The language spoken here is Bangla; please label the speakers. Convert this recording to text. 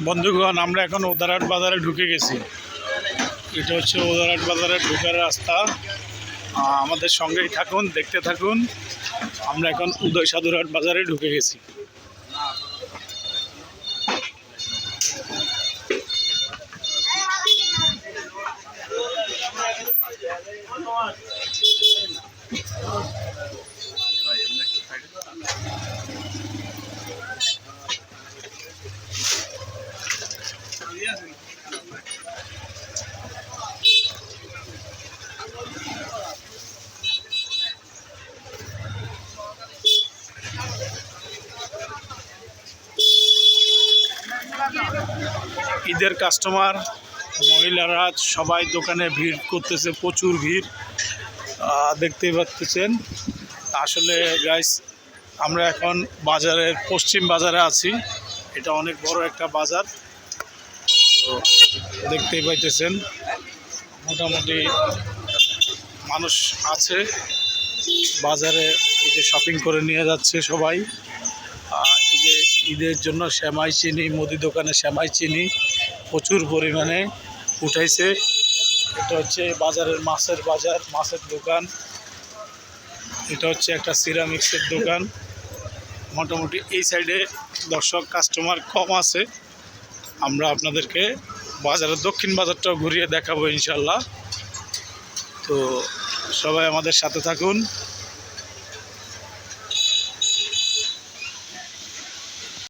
Speaker 1: বন্ধুগণ, আমরা এখন উদারহাট বাজারে ঢুকে গেছি। এটা হচ্ছে উদারহাট বাজারে ঢুকার রাস্তা। আমাদের সঙ্গেই থাকুন, দেখতে থাকুন। আমরা এখন উদয় সাধুরহাট বাজারে ঢুকে গেছি। ঈদের কাস্টমার, মহিলারা সবাই দোকানে ভিড় করতেছে, প্রচুর ভিড় দেখতেই পাচ্ছেন। আসলে গাইস, আমরা এখন বাজারের পশ্চিম বাজারে আছি। এটা অনেক বড় একটা বাজার, তো দেখতেই পাইতেছেন মোটামুটি মানুষ আছে বাজারে। এই যে শপিং করে নিয়ে যাচ্ছে সবাই। এই যে ঈদের জন্য সেমাই চিনি, মুদি দোকানে সেমাই চিনি প্রচুর পরিমাণে উঠাইছে। এটা হচ্ছে বাজারের মাছের বাজার, মাছের দোকান। এটা হচ্ছে একটা সিরামিক্সের দোকান। মোটামুটি এই সাইডে দর্শক কাস্টমার কম আছে। আমরা আপনাদেরকে বাজারের দক্ষিণ বাজারটাও ঘুরিয়ে দেখাবো ইনশাল্লাহ। তো সবাই আমাদের সাথে থাকুন।